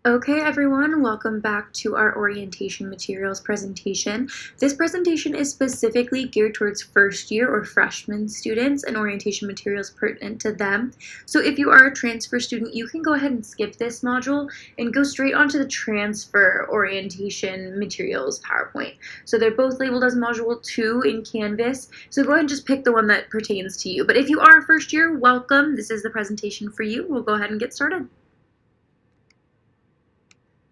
Okay, everyone, welcome back to our orientation materials presentation. This presentation is specifically geared towards first year or freshman students and orientation materials pertinent to them. So if you are a transfer student, you can go ahead and skip this module and go straight onto the transfer orientation materials PowerPoint. So they're both labeled as module 2 in Canvas. So go ahead and just pick the one that pertains to you. But if you are a first year, welcome. This is the presentation for you. We'll go ahead and get started.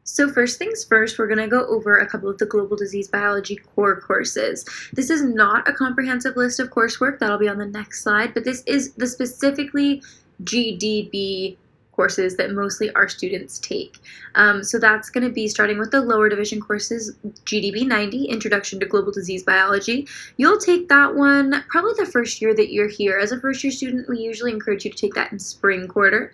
So first things first, we're going to go over a couple of the global disease biology core courses. This is not a comprehensive list of coursework, that'll be on the next slide, but this is the specifically GDB courses that mostly our students take. So that's going to be starting with the lower division courses, GDB 90, Introduction to Global Disease Biology. You'll take that one probably the first year that you're here. As a first year student, we usually encourage you to take that in spring quarter.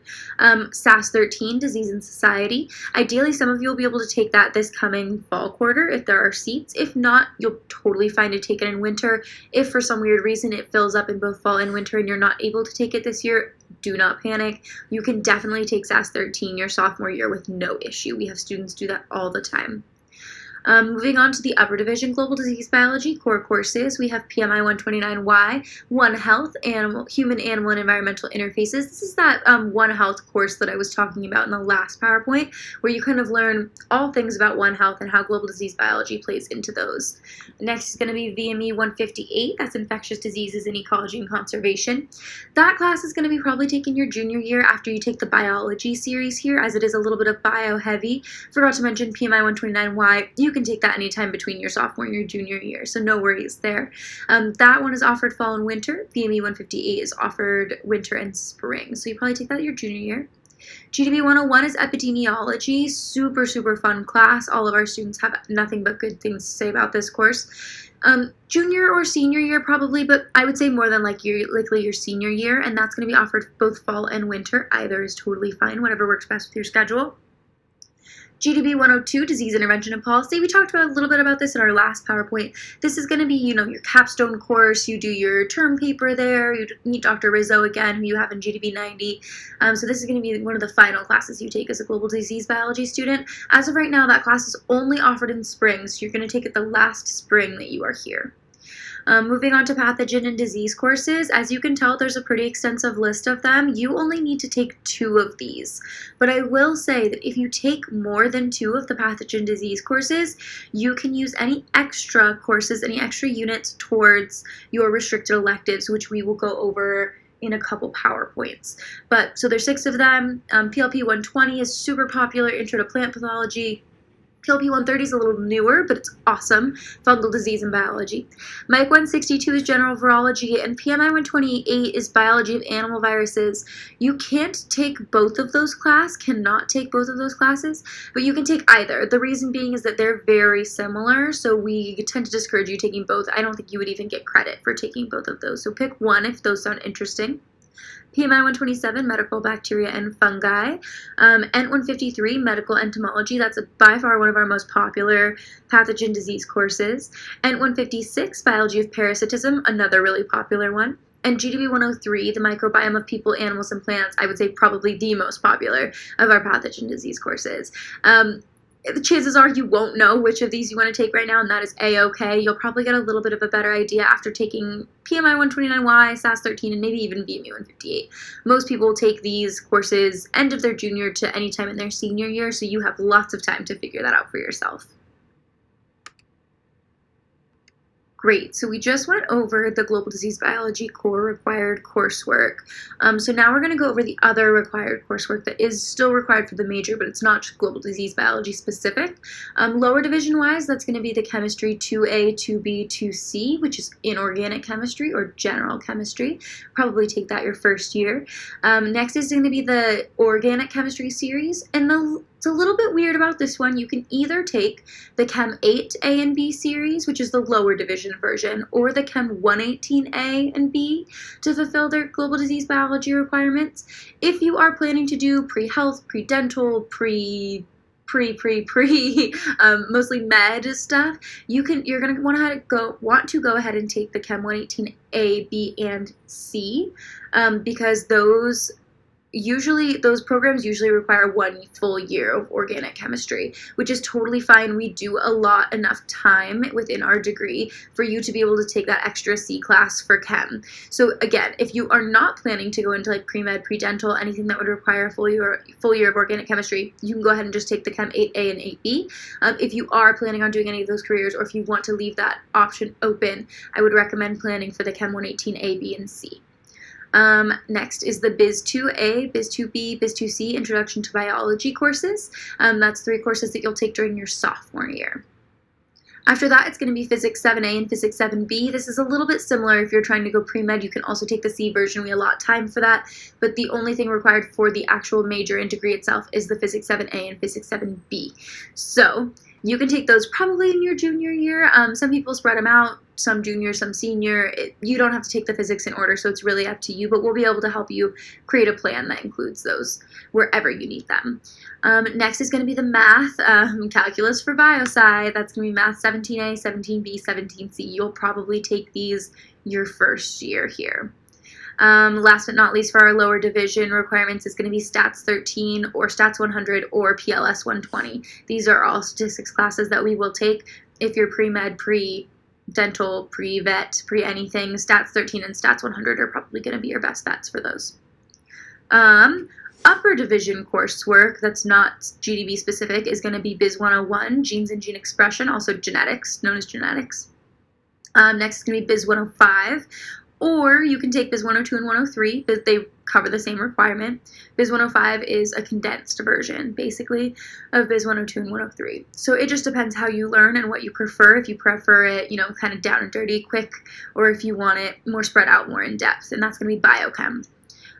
SAS 13, Disease and Society. Ideally, some of you will be able to take that this coming fall quarter if there are seats. If not, you'll totally find to take it in winter. If for some weird reason it fills up in both fall and winter and you're not able to take it this year, do not panic. You can definitely take SAS 13 your sophomore year with no issue. We have students do that all the time. Moving on to the upper division global disease biology core courses, we have PMI 129Y, One Health, Human, Animal, and Environmental Interfaces. This is that One Health course that I was talking about in the last PowerPoint, where you kind of learn all things about One Health and how global disease biology plays into those. Next is going to be VME 158, that's Infectious Diseases in Ecology and Conservation. That class is going to be probably taken your junior year after you take the biology series here, as it is a little bit of bio heavy. Forgot to mention PMI 129Y. You can take that anytime between your sophomore and your junior year, so no worries there. That one is offered fall and winter. VME 158 is offered winter and spring, so you probably take that your junior year. GDB 101 is epidemiology, super, super fun class. All of our students have nothing but good things to say about this course. Junior or senior year probably, but I would say more than likely your senior year, and that's going to be offered both fall and winter. Either is totally fine, whatever works best with your schedule. GDB 102, Disease Intervention and Policy. We talked about a little bit about this in our last PowerPoint. This is going to be, your capstone course. You do your term paper there. You meet Dr. Rizzo again, who you have in GDB 90. So this is going to be one of the final classes you take as a global disease biology student. As of right now, that class is only offered in spring, so you're going to take it the last spring that you are here. Moving on to pathogen and disease courses, as you can tell, there's a pretty extensive list of them. You only need to take 2 of these, but I will say that if you take more than 2 of the pathogen disease courses, you can use any extra courses, any extra units towards your restricted electives, which we will go over in a couple PowerPoints. So there's 6 of them. PLP 120 is super popular, Intro to Plant Pathology. PLP 130 is a little newer, but it's awesome. Fungal disease and biology. Mike 162 is general virology, and PMI 128 is biology of animal viruses. You can't take both of those cannot take both of those classes, but you can take either. The reason being is that they're very similar, so we tend to discourage you taking both. I don't think you would even get credit for taking both of those, so pick one if those sound interesting. PMI 127, medical bacteria and fungi. ENT 153, medical entomology. That's by far one of our most popular pathogen disease courses. ENT 156, biology of parasitism, another really popular one. And GDB 103, the microbiome of people, animals, and plants, I would say probably the most popular of our pathogen disease courses. The chances are you won't know which of these you want to take right now, and that is A-okay. You'll probably get a little bit of a better idea after taking PMI 129Y, SAS 13, and maybe even VME 158. Most people will take these courses end of their junior to any time in their senior year, so you have lots of time to figure that out for yourself. Great, so we just went over the global disease biology core required coursework. So now we're going to go over the other required coursework that is still required for the major, but it's not just global disease biology specific. Lower division wise, that's going to be the chemistry 2A, 2B, 2C, which is inorganic chemistry or general chemistry. Probably take that your first year. Next is going to be the organic chemistry series, and it's a little bit weird about this one. You can either take the Chem 8 A and B series, which is the lower division version, or the Chem 118 A and B to fulfill their global disease biology requirements. If you are planning to do pre-health, pre-dental, mostly med stuff, you're gonna want to go ahead and take the Chem 118 A, B, and C, because those usually those programs usually require 1 full year of organic chemistry, which is totally fine. We do allot enough time within our degree for you to be able to take that extra C class for chem. So again, if you are not planning to go into like pre-med, pre-dental, anything that would require a full year of organic chemistry, you can go ahead and just take the Chem 8A and 8B. If you are planning on doing any of those careers, or if you want to leave that option open, I would recommend planning for the Chem 118A, B, and C. Next is the Biz 2A, Biz 2B, Biz 2C, Introduction to Biology courses. That's 3 courses that you'll take during your sophomore year. After that, it's going to be Physics 7A and Physics 7B. This is a little bit similar. If you're trying to go pre-med, you can also take the C version. We allot time for that, but the only thing required for the actual major and degree itself is the Physics 7A and Physics 7B. So you can take those probably in your junior year. Some people spread them out, some junior, some senior. You don't have to take the physics in order, so it's really up to you, but we'll be able to help you create a plan that includes those wherever you need them. Next is going to be the math, calculus for biosci. That's going to be math 17A, 17B, 17C. You'll probably take these your first year here. Last but not least, for our lower division requirements is going to be Stats 13 or Stats 100 or PLS 120. These are all statistics classes that we will take if you're pre-med, pre-dental, pre-vet, pre-anything. Stats 13 and Stats 100 are probably going to be your best bets for those. Upper division coursework that's not GDB specific is going to be Biz 101, Genes and Gene Expression, also genetics, known as genetics. Next is going to be Biz 105. Or you can take Biz 102 and 103, but they cover the same requirement. Biz 105 is a condensed version, basically, of Biz 102 and 103. So it just depends how you learn and what you prefer. If you prefer it, kind of down and dirty, quick, or if you want it more spread out, more in depth, and that's going to be biochem.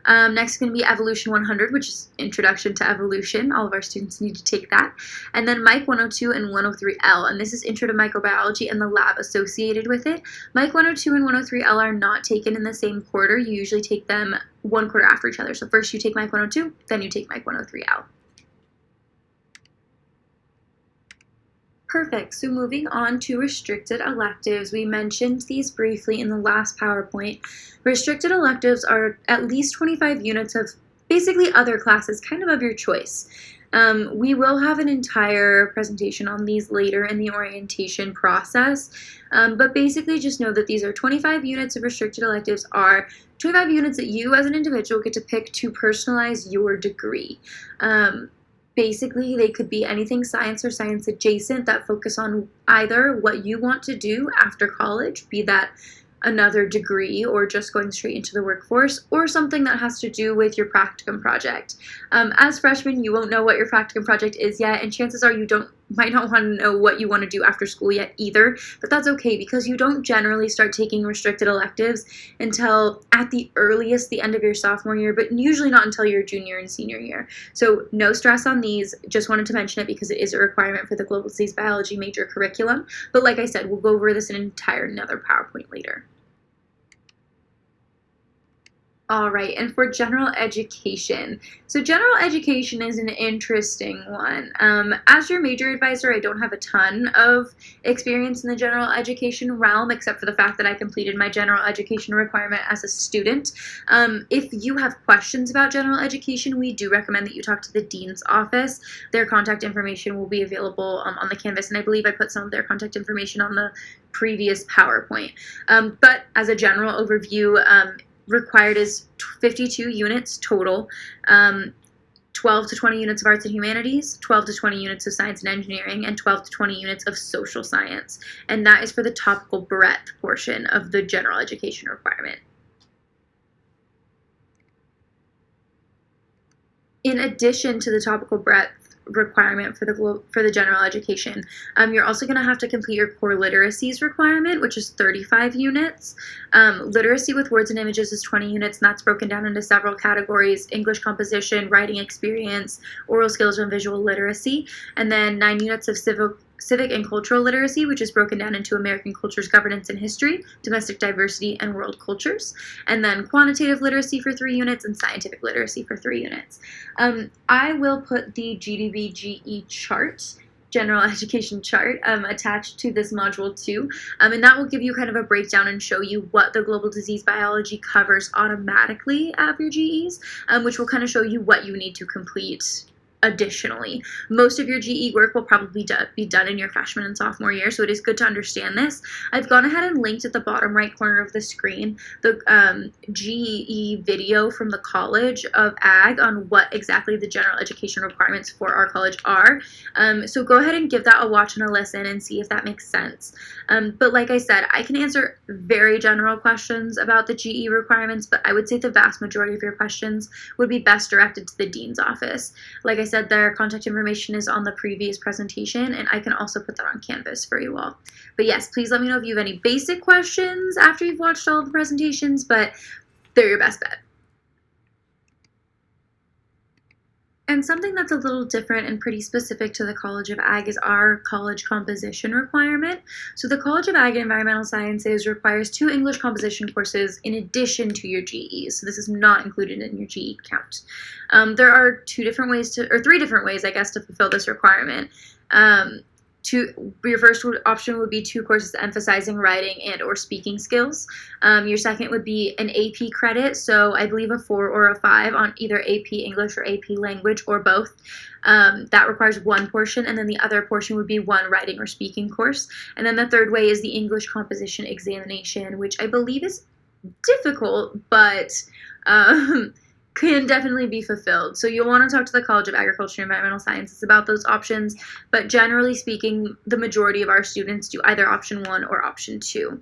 Next is going to be Evolution 100, which is Introduction to Evolution. All of our students need to take that. And then Mike 102 and 103L, and this is Intro to Microbiology and the lab associated with it. Mike 102 and 103L are not taken in the same quarter. You usually take them 1 quarter after each other. So first you take Mike 102, then you take Mike 103L. Perfect. So moving on to restricted electives, we mentioned these briefly in the last PowerPoint. Restricted electives are at least 25 units of basically other classes, kind of your choice. We will have an entire presentation on these later in the orientation process, but basically just know that these are 25 units of restricted electives are 25 units that you as an individual get to pick to personalize your degree. Basically, they could be anything science or science adjacent that focus on either what you want to do after college, be that another degree or just going straight into the workforce, or something that has to do with your practicum project. As freshmen, you won't know what your practicum project is yet, and chances are you might not want to know what you want to do after school yet either, but that's okay because you don't generally start taking restricted electives until at the earliest the end of your sophomore year, but usually not until your junior and senior year. So no stress on these, just wanted to mention it because it is a requirement for the Global Disease Biology major curriculum, but like I said, we'll go over this in another PowerPoint later. All right, and for general education. So general education is an interesting one. As your major advisor, I don't have a ton of experience in the general education realm, except for the fact that I completed my general education requirement as a student. If you have questions about general education, we do recommend that you talk to the dean's office. Their contact information will be available on the Canvas, and I believe I put some of their contact information on the previous PowerPoint. But as a general overview, required is 52 units total, 12 to 20 units of arts and humanities, 12 to 20 units of science and engineering, and 12 to 20 units of social science. And that is for the topical breadth portion of the general education requirement. In addition to the topical breadth requirement for the general education, you're also going to have to complete your core literacies requirement, which is 35 units. Literacy with words and images is 20 units, and that's broken down into several categories: English composition, writing experience, oral skills, and visual literacy. And then 9 units of civic and cultural literacy, which is broken down into American cultures, governance, and history, domestic diversity, and world cultures. And then quantitative literacy for 3 units and scientific literacy for 3 units. I will put the GDB-GE chart general education chart attached to this module too, and that will give you kind of a breakdown and show you what the global disease biology covers automatically at your GEs, which will kind of show you what you need to complete additionally. Most of your GE work will probably be done in your freshman and sophomore year, so it is good to understand this. I've gone ahead and linked at the bottom right corner of the screen the GE video from the College of Ag on what exactly the general education requirements for our college are. So go ahead and give that a watch and a listen and see if that makes sense. But like I said, I can answer very general questions about the GE requirements, but I would say the vast majority of your questions would be best directed to the dean's office. Like I said, their contact information is on the previous presentation, and I can also put that on Canvas for you all. But yes, please let me know if you have any basic questions after you've watched all of the presentations, but they're your best bet. And something that's a little different and pretty specific to the College of Ag is our college composition requirement. So the College of Ag and Environmental Sciences requires 2 English composition courses in addition to your GEs. So this is not included in your GE count. There are 3 different ways, I guess, to fulfill this requirement. Your first option would be 2 courses emphasizing writing and or speaking skills. Your second would be an AP credit, so I believe a 4 or a 5 on either AP English or AP Language or both. That requires 1 portion, and then the other portion would be 1 writing or speaking course. And then the third way is the English composition examination, which I believe is difficult, but can definitely be fulfilled. So you'll want to talk to the College of Agriculture and Environmental Sciences about those options, but generally speaking, the majority of our students do either option 1 or option 2.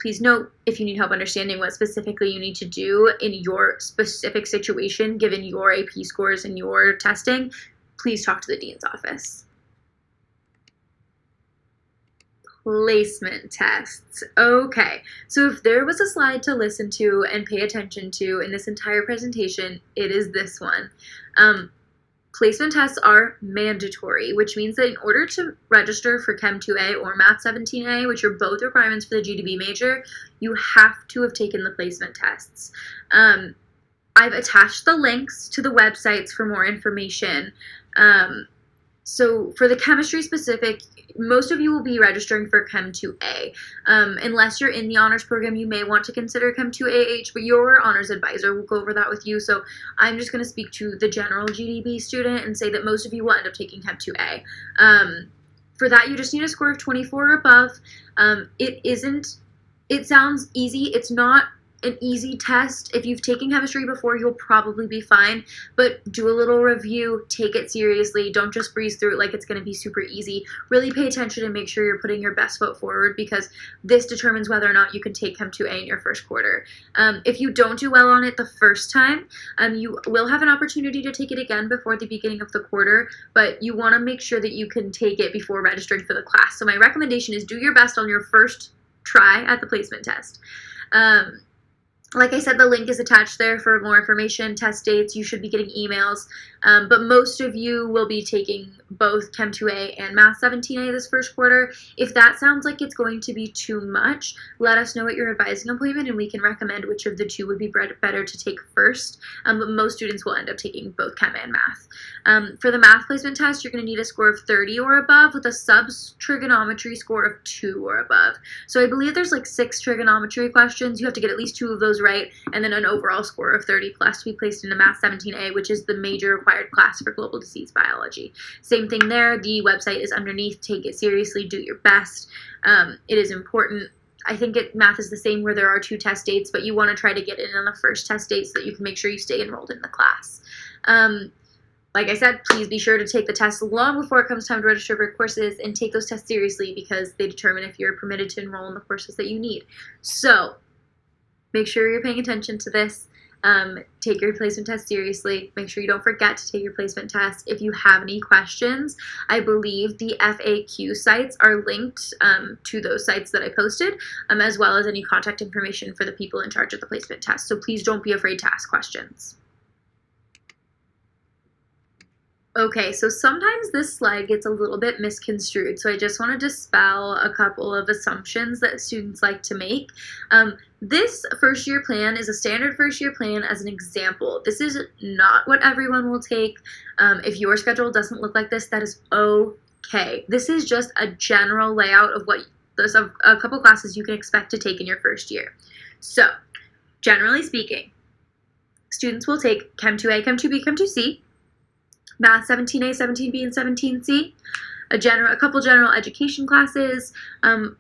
Please note, if you need help understanding what specifically you need to do in your specific situation, given your AP scores and your testing, please talk to the dean's office. Placement tests. Okay, so if there was a slide to listen to and pay attention to in this entire presentation, it is this one. Placement tests are mandatory, which means that in order to register for Chem 2A or Math 17A, which are both requirements for the GDB major, you have to have taken the placement tests. I've attached the links to the websites for more information. So for the chemistry specific, most of you will be registering for Chem 2A. Unless you're in the honors program, you may want to consider Chem 2AH, but your honors advisor will go over that with you. So I'm just going to speak to the general GDB student and say that most of you will end up taking Chem 2A. For that, you just need a score of 24 or above. It sounds easy. It's not an easy test. If you've taken chemistry before, you'll probably be fine, but do a little review, take it seriously. Don't just breeze through it like it's going to be super easy. Really pay attention and make sure you're putting your best foot forward, because this determines whether or not you can take Chem 2A in your first quarter. If you don't do well on it the first time, you will have an opportunity to take it again before the beginning of the quarter, but you want to make sure that you can take it before registering for the class. So my recommendation is do your best on your first try at the placement test. Like I said, the link is attached there for more information, test dates. You should be getting emails, but most of you will be taking both Chem 2A and Math 17A this first quarter. If that sounds like it's going to be too much, let us know at your advising appointment, and we can recommend which of the 2 would be better to take first, but most students will end up taking both Chem and Math. For the Math placement test, you're going to need a score of 30 or above with a sub-trigonometry score of 2 or above. So I believe there's like 6 trigonometry questions. You have to get at least 2 of those right, and then an overall score of 30 plus to be placed into Math 17A, which is the major required class for global disease biology. Same thing there. The website is underneath. Take it seriously. Do your best. It is important. I think math is the same, where there are 2 test dates, but you want to try to get in on the first test date so that you can make sure you stay enrolled in the class. Like I said, please be sure to take the test long before it comes time to register for courses, and take those tests seriously, because they determine if you're permitted to enroll in the courses that you need. So make sure you're paying attention to this. Take your placement test seriously. Make sure you don't forget to take your placement test. If you have any questions, I believe the FAQ sites are linked to those sites that I posted, as well as any contact information for the people in charge of the placement test. So please don't be afraid to ask questions. Okay, so sometimes this slide gets a little bit misconstrued, so I just want to dispel a couple of assumptions that students like to make. This first year plan is a standard first year plan as an example. This is not what everyone will take. If your schedule doesn't look like this, that is okay. This is just a general layout of what there's a couple classes you can expect to take in your first year. So, generally speaking, students will take Chem 2A, Chem 2B, Chem 2C, Math 17A, 17B, and 17C, a couple general education classes,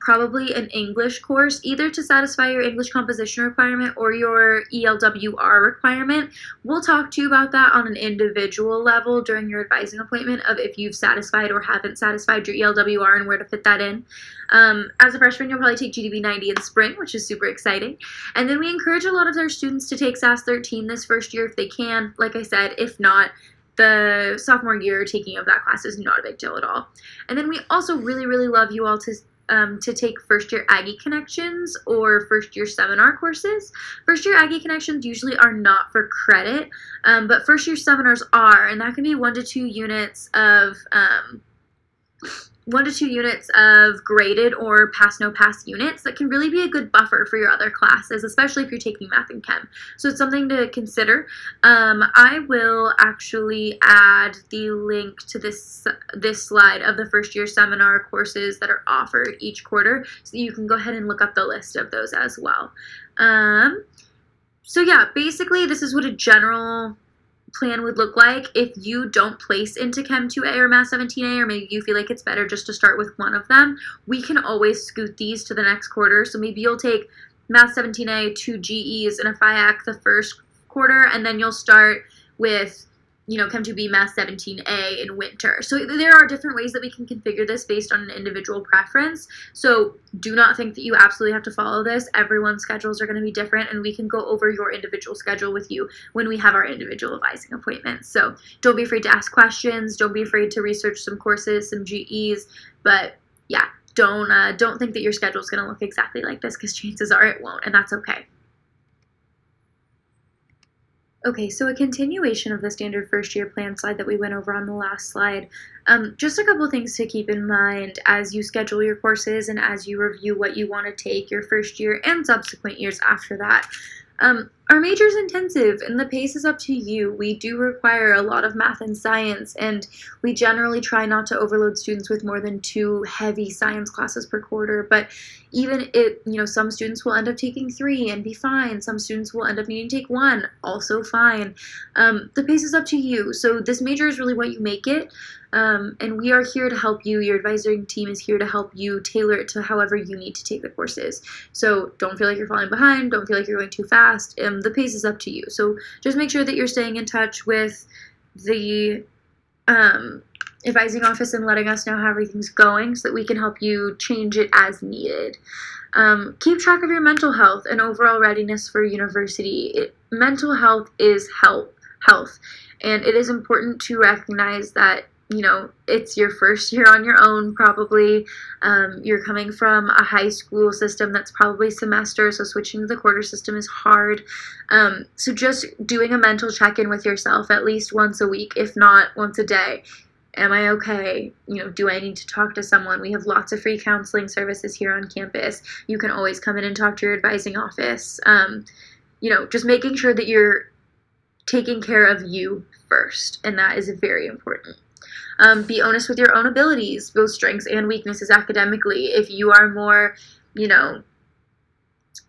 probably an English course, either to satisfy your English composition requirement or your ELWR requirement. We'll talk to you about that on an individual level during your advising appointment of if you've satisfied or haven't satisfied your ELWR and where to fit that in. As a freshman, you'll probably take GDB 90 in spring, which is super exciting. And then we encourage a lot of our students to take SAS 13 this first year if they can. Like I said, if not, the sophomore year taking of that class is not a big deal at all. And then we also really, really love you all to take first year Aggie Connections or first year seminar courses. First year Aggie Connections usually are not for credit, but first year seminars are, and that can be 1 to 2 units of 1 to 2 units of graded or pass no pass units that can really be a good buffer for your other classes, especially if you're taking math and chem. So it's something to consider. I will actually add the link to this slide of the first year seminar courses that are offered each quarter, so you can go ahead and look up the list of those as well. So yeah, basically this is what a general plan would look like if you don't place into Chem 2A or Math 17A, or maybe you feel like it's better just to start with one of them. We can always scoot these to the next quarter. So maybe you'll take Math 17A, 2 GEs, and a FIAC the first quarter, and then you'll start with Chem 2B, Math 17A in winter. So there are different ways that we can configure this based on an individual preference. So do not think that you absolutely have to follow this. Everyone's schedules are going to be different, and we can go over your individual schedule with you when we have our individual advising appointments. So don't be afraid to ask questions. Don't be afraid to research some courses, some GEs. But yeah, don't think that your schedule is going to look exactly like this, because chances are it won't, and that's okay. Okay, so a continuation of the standard first year plan slide that we went over on the last slide. Just a couple things to keep in mind as you schedule your courses and as you review what you want to take your first year and subsequent years after that. Our major is intensive, and the pace is up to you. We do require a lot of math and science, and we generally try not to overload students with more than 2 heavy science classes per quarter. But even some students will end up taking 3 and be fine. Some students will end up needing to take 1, also fine. The pace is up to you. So this major is really what you make it. And we are here to help you. Your advisory team is here to help you tailor it to however you need to take the courses. So don't feel like you're falling behind. Don't feel like you're going too fast. The pace is up to you. So just make sure that you're staying in touch with the advising office and letting us know how everything's going so that we can help you change it as needed. Keep track of your mental health and overall readiness for university. Mental health is health. And it is important to recognize that it's your first year on your own, probably. You're coming from a high school system that's probably semester, so switching to the quarter system is hard. So just doing a mental check-in with yourself at least once a week, if not once a day. Am I okay? Do I need to talk to someone? We have lots of free counseling services here on campus. You can always come in and talk to your advising office. Just making sure that you're taking care of you first, and that is very important. Be honest with your own abilities, both strengths and weaknesses academically. If you are more,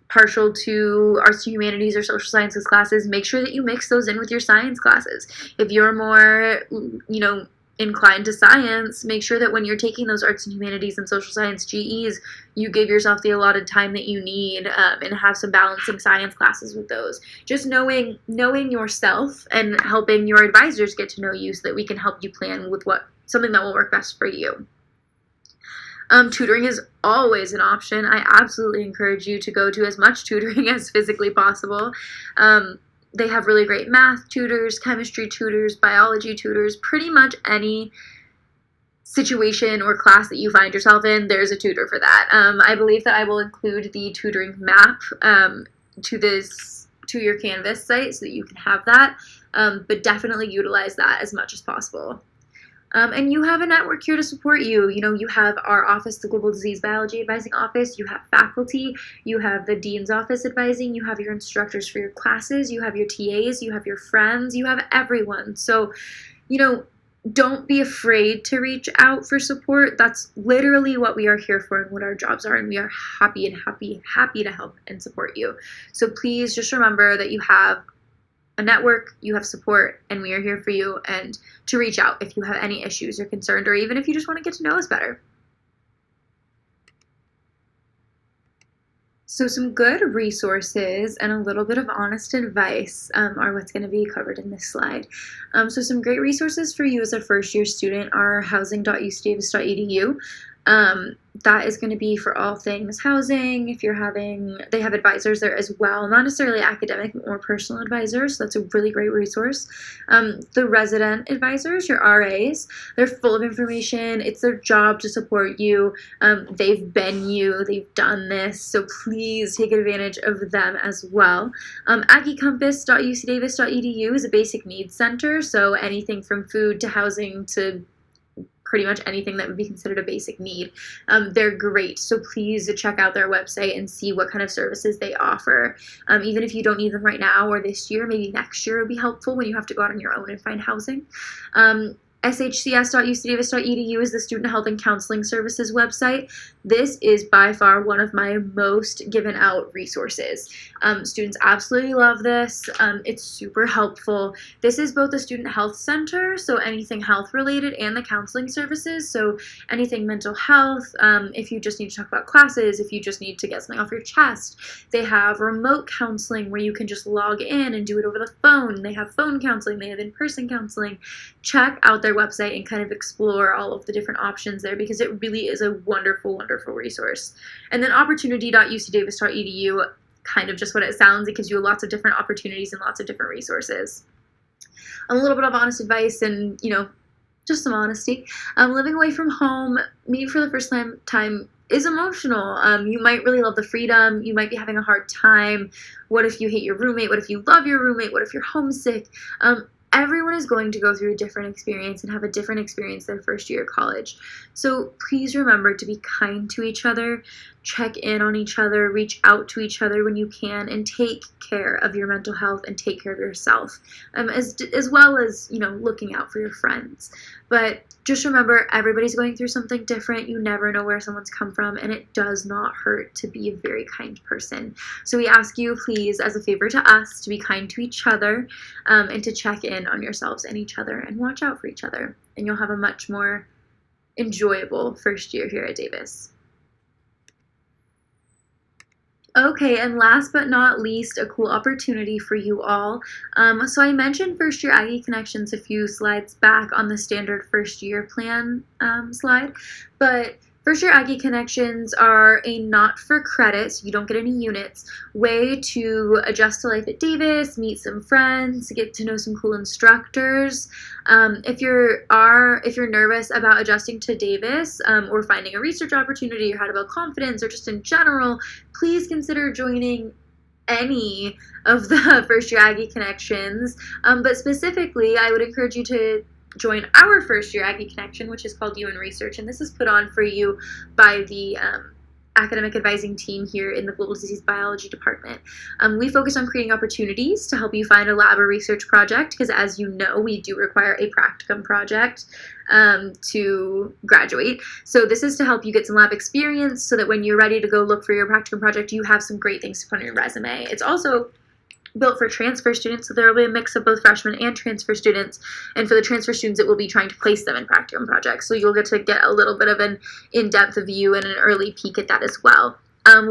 partial to arts and humanities or social sciences classes, make sure that you mix those in with your science classes. If you're more, inclined to science, make sure that when you're taking those arts and humanities and social science GEs, you give yourself the allotted time that you need, and have some balancing science classes with those. Just knowing yourself and helping your advisors get to know you so that we can help you plan with something that will work best for you. Tutoring is always an option. I absolutely encourage you to go to as much tutoring as physically possible. They have really great math tutors, chemistry tutors, biology tutors. Pretty much any situation or class that you find yourself in, there's a tutor for that. I believe that I will include the tutoring map to your Canvas site so that you can have that, but definitely utilize that as much as possible. And you have a network here to support you. You have our office, the Global Disease Biology Advising Office. You have faculty. You have the Dean's Office advising. You have your instructors for your classes. You have your TAs. You have your friends. You have everyone. So, don't be afraid to reach out for support. That's literally what we are here for and what our jobs are, and we are happy to help and support you. So please just remember that you have a network, you have support, and we are here for you, and to reach out if you have any issues or concerned, or even if you just want to get to know us better. So some good resources and a little bit of honest advice are what's going to be covered in this slide. So some great resources for you as a first year student are housing.ucdavis.edu. That is going to be for all things housing. If you're they have advisors there as well, not necessarily academic or personal advisors. So that's a really great resource. The resident advisors, your RAs, they're full of information. It's their job to support you. They've been you, they've done this. So please take advantage of them as well. AggieCompass.ucdavis.edu is a basic needs center. So anything from food to housing to pretty much anything that would be considered a basic need. They're great, so please check out their website and see what kind of services they offer. Even if you don't need them right now or this year, maybe next year would be helpful when you have to go out on your own and find housing. shcs.ucdavis.edu is the Student Health and Counseling Services website. This is by far one of my most given out resources. Students absolutely love this. It's super helpful. This is both a student health center, so anything health related, and the counseling services, so anything mental health, if you just need to talk about classes, if you just need to get something off your chest. They have remote counseling where you can just log in and do it over the phone. They have phone counseling, they have in-person counseling. Check out their website and kind of explore all of the different options there, because it really is a wonderful, wonderful resource. And then opportunity.ucdavis.edu, kind of just what it sounds. It gives you lots of different opportunities and lots of different resources. A little bit of honest advice and, just some honesty. Living away from home, maybe for the first time is emotional. You might really love the freedom. You might be having a hard time. What if you hate your roommate? What if you love your roommate? What if you're homesick? Everyone is going to go through a different experience and have a different experience their first year of college. So please remember to be kind to each other, check in on each other, reach out to each other when you can, and take care of your mental health and take care of yourself, as well as, looking out for your friends. But just remember, everybody's going through something different. You never know where someone's come from, and it does not hurt to be a very kind person. So we ask you, please, as a favor to us, to be kind to each other, and to check in on yourselves and each other and watch out for each other. And you'll have a much more enjoyable first year here at Davis. Okay, and last but not least, a cool opportunity for you all. So I mentioned First Year Aggie Connections a few slides back on the standard first year plan slide, but First Year Aggie Connections are a not-for-credit, so you don't get any units, way to adjust to life at Davis, meet some friends, get to know some cool instructors. If you're nervous about adjusting to Davis, or finding a research opportunity, or how to build confidence, or just in general, please consider joining any of the First Year Aggie Connections. But specifically, I would encourage you to join our First Year Aggie Connection, which is called You in Research, and this is put on for you by the academic advising team here in the Global Disease Biology Department. We focus on creating opportunities to help you find a lab or research project, because as you know, we do require a practicum project to graduate. So this is to help you get some lab experience so that when you're ready to go look for your practicum project, you have some great things to put on your resume. It's also built for transfer students, so there will be a mix of both freshmen and transfer students, and for the transfer students it will be trying to place them in practicum projects, so you'll get to get a little bit of an in-depth view and an early peek at that as well.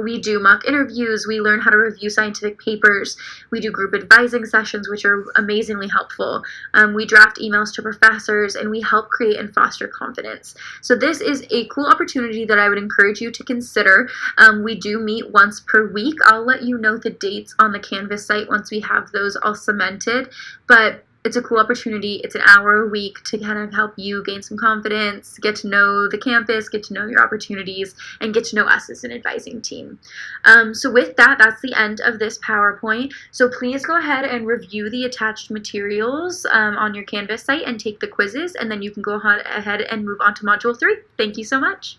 We do mock interviews, we learn how to review scientific papers, we do group advising sessions, which are amazingly helpful, we draft emails to professors, and we help create and foster confidence. So this is a cool opportunity that I would encourage you to consider. We do meet once per week. I'll let you know the dates on the Canvas site once we have those all cemented, but it's a cool opportunity. It's an hour a week to kind of help you gain some confidence, get to know the campus, get to know your opportunities, and get to know us as an advising team. So with that, that's the end of this PowerPoint. So please go ahead and review the attached materials on your Canvas site and take the quizzes, and then you can go ahead and move on to Module 3. Thank you so much.